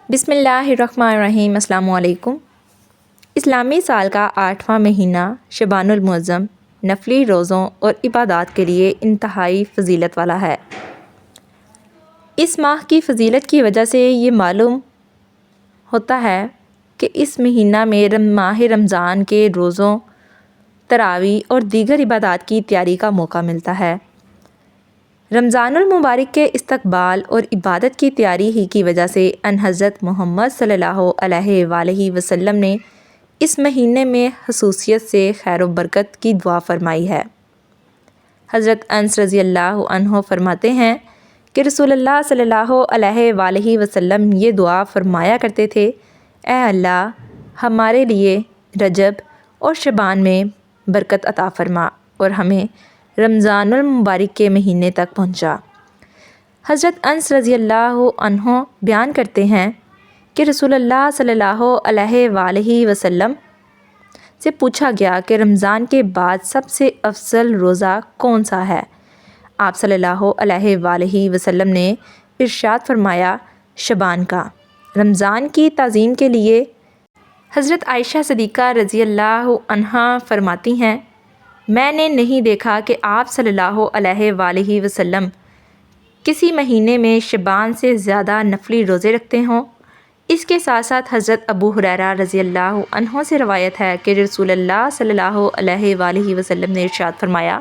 بسم اللہ الرحمن الرحیم۔ السلام علیکم۔ اسلامی سال کا 8واں مہینہ شعبان المعظم نفلی روزوں اور عبادات کے لیے انتہائی فضیلت والا ہے۔ اس ماہ کی فضیلت کی وجہ سے یہ معلوم ہوتا ہے کہ اس مہینہ میں ماہ رمضان کے روزوں، تراویح اور دیگر عبادات کی تیاری کا موقع ملتا ہے۔ رمضان المبارک کے استقبال اور عبادت کی تیاری ہی کی وجہ سے حضرت محمد صلی اللہ علیہ وآلہ وسلم نے اس مہینے میں خصوصیت سے خیر و برکت کی دعا فرمائی ہے۔ حضرت انس رضی اللہ عنہ فرماتے ہیں کہ رسول اللہ صلی اللہ علیہ وآلہ وسلم یہ دعا فرمایا کرتے تھے: اے اللہ، ہمارے لیے رجب اور شعبان میں برکت عطا فرما اور ہمیں رمضان المبارک کے مہینے تک پہنچا۔ حضرت انس رضی اللہ عنہ بیان کرتے ہیں کہ رسول اللہ صلی اللہ علیہ وآلہ وسلم سے پوچھا گیا کہ رمضان کے بعد سب سے افضل روزہ کون سا ہے؟ آپ صلی اللہ علیہ وآلہ وسلم نے ارشاد فرمایا: شعبان کا۔ رمضان کی تعظیم کے لیے حضرت عائشہ صدیقہ رضی اللہ عنہا فرماتی ہیں: میں نے نہیں دیکھا کہ آپ صلی اللہ علیہ وآلہ وسلم کسی مہینے میں شعبان سے زیادہ نفلی روزے رکھتے ہوں۔ اس کے ساتھ ساتھ حضرت ابو ہریرہ رضی اللہ عنہ سے روایت ہے کہ رسول اللہ صلی اللہ علیہ وآلہ وسلم نے ارشاد فرمایا،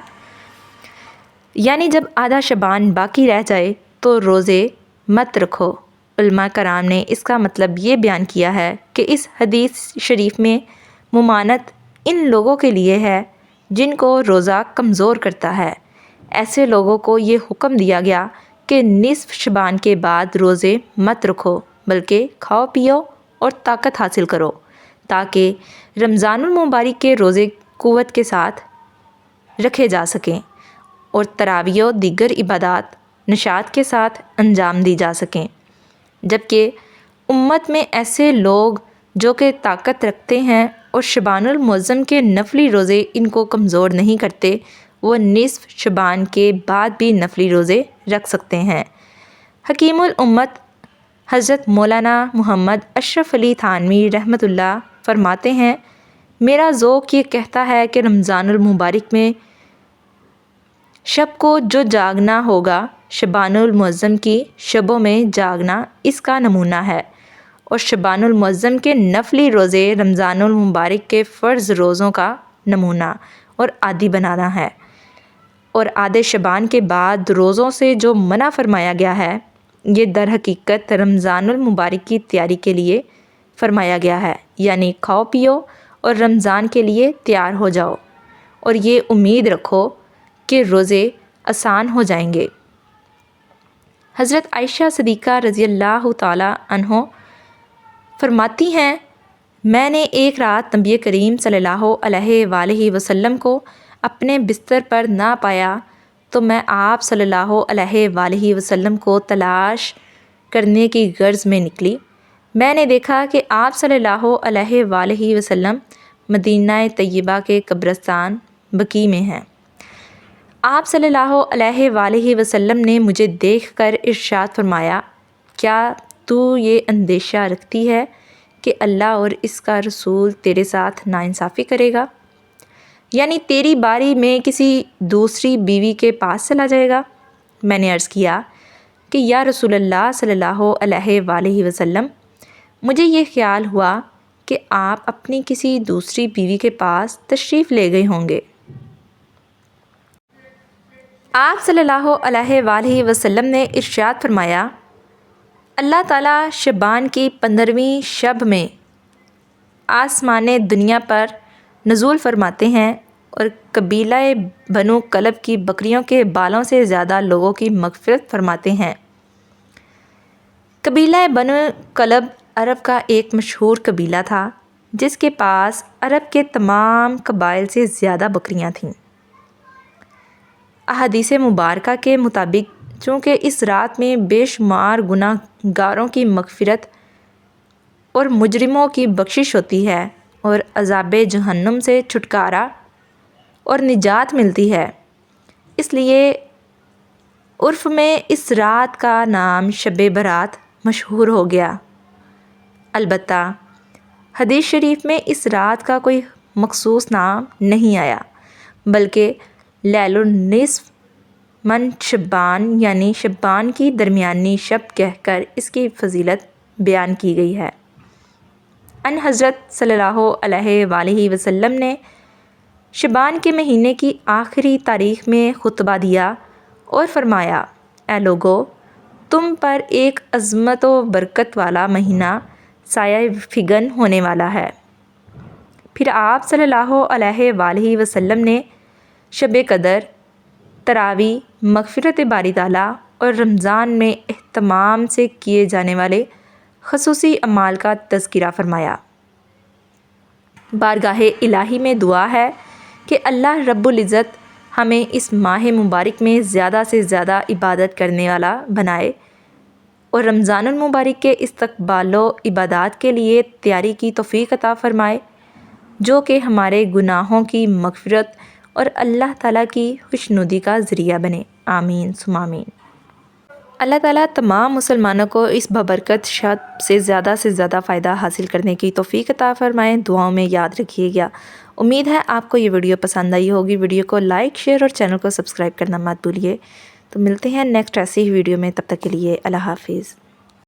یعنی جب آدھا شعبان باقی رہ جائے تو روزے مت رکھو۔ علماء کرام نے اس کا مطلب یہ بیان کیا ہے کہ اس حدیث شریف میں ممانعت ان لوگوں کے لیے ہے جن کو روزہ کمزور کرتا ہے۔ ایسے لوگوں کو یہ حکم دیا گیا کہ نصف شعبان کے بعد روزے مت رکھو بلکہ کھاؤ پیو اور طاقت حاصل کرو تاکہ رمضان المبارک کے روزے قوت کے ساتھ رکھے جا سکیں اور تراویح و دیگر عبادات نشاط کے ساتھ انجام دی جا سکیں، جبکہ امت میں ایسے لوگ جو کہ طاقت رکھتے ہیں اور شعبان المعظم کے نفلی روزے ان کو کمزور نہیں کرتے، وہ نصف شعبان کے بعد بھی نفلی روزے رکھ سکتے ہیں۔ حکیم الامت حضرت مولانا محمد اشرف علی تھانوی رحمۃ اللہ فرماتے ہیں: میرا ذوق یہ کہتا ہے کہ رمضان المبارک میں شب کو جو جاگنا ہوگا، شعبان المعظم کی شبوں میں جاگنا اس کا نمونہ ہے، اور شعبان المعظم کے نفلی روزے رمضان المبارک کے فرض روزوں کا نمونہ اور عادی بنانا ہے، اور آدھے شعبان کے بعد روزوں سے جو منع فرمایا گیا ہے یہ در حقیقت رمضان المبارک کی تیاری کے لیے فرمایا گیا ہے، یعنی کھاؤ پیو اور رمضان کے لیے تیار ہو جاؤ اور یہ امید رکھو کہ روزے آسان ہو جائیں گے۔ حضرت عائشہ صدیقہ رضی اللہ تعالی عنہ فرماتی ہیں: میں نے ایک رات نبی کریم صلی اللہ علیہ وآلہ وسلم کو اپنے بستر پر نہ پایا تو میں آپ صلی اللہ علیہ وآلہ وسلم کو تلاش کرنے کی غرض میں نکلی۔ میں نے دیکھا کہ آپ صلی اللہ علیہ وآلہ وسلم مدینہ طیبہ کے قبرستان بقیع میں ہیں۔ آپ صلی اللہ علیہ وآلہ وسلم نے مجھے دیکھ کر ارشاد فرمایا: کیا تو یہ اندیشہ رکھتی ہے کہ اللہ اور اس کا رسول تیرے ساتھ ناانصافی کرے گا، یعنی تیری باری میں کسی دوسری بیوی کے پاس چلا جائے گا؟ میں نے عرض کیا کہ یا رسول اللہ صلی اللہ علیہ وآلہ وسلم، مجھے یہ خیال ہوا کہ آپ اپنی کسی دوسری بیوی کے پاس تشریف لے گئے ہوں گے۔ آپ صلی اللہ علیہ وآلہ وسلم نے ارشاد فرمایا: اللہ تعالیٰ شعبان کی 15ویں شب میں آسمان دنیا پر نزول فرماتے ہیں اور قبیلہ بنو کلب کی بکریوں کے بالوں سے زیادہ لوگوں کی مغفرت فرماتے ہیں۔ قبیلہ بنو کلب عرب کا ایک مشہور قبیلہ تھا جس کے پاس عرب کے تمام قبائل سے زیادہ بکریاں تھیں۔ احادیث مبارکہ کے مطابق چونکہ اس رات میں بے شمار گناہ گاروں کی مغفرت اور مجرموں کی بخشش ہوتی ہے اور عذاب جہنم سے چھٹکارا اور نجات ملتی ہے، اس لیے عرف میں اس رات کا نام شب برات مشہور ہو گیا۔ البتہ حدیث شریف میں اس رات کا کوئی مخصوص نام نہیں آیا، بلکہ لیل النصف من شعبان یعنی شعبان کی درمیانی شب کہہ کر اس کی فضیلت بیان کی گئی ہے۔ ان حضرت صلی اللہ علیہ وآلہ وسلم نے شعبان کے مہینے کی آخری تاریخ میں خطبہ دیا اور فرمایا، اے لوگو، تم پر ایک عظمت و برکت والا مہینہ سایہ فگن ہونے والا ہے۔ پھر آپ صلی اللہ علیہ وآلہ وسلم نے شب قدر، تراویح، مغفرت باری تعالیٰ اور رمضان میں اہتمام سے کیے جانے والے خصوصی اعمال کا تذکرہ فرمایا۔ بارگاہ الہی میں دعا ہے کہ اللہ رب العزت ہمیں اس ماہ مبارک میں زیادہ سے زیادہ عبادت کرنے والا بنائے اور رمضان المبارک کے استقبال و عبادات کے لیے تیاری کی توفیق عطا فرمائے، جو کہ ہمارے گناہوں کی مغفرت اور اللہ تعالیٰ کی خوشنودی کا ذریعہ بنے۔ آمین ثم آمین۔ اللہ تعالیٰ تمام مسلمانوں کو اس بابرکت شب سے زیادہ فائدہ حاصل کرنے کی توفیق عطا فرمائے۔ دعاؤں میں یاد رکھیے گا۔ امید ہے آپ کو یہ ویڈیو پسند آئی ہوگی۔ ویڈیو کو لائک، شیئر اور چینل کو سبسکرائب کرنا مت بھولیے۔ تو ملتے ہیں نیکسٹ ایسی ہی ویڈیو میں، تب تک کے لیے اللہ حافظ۔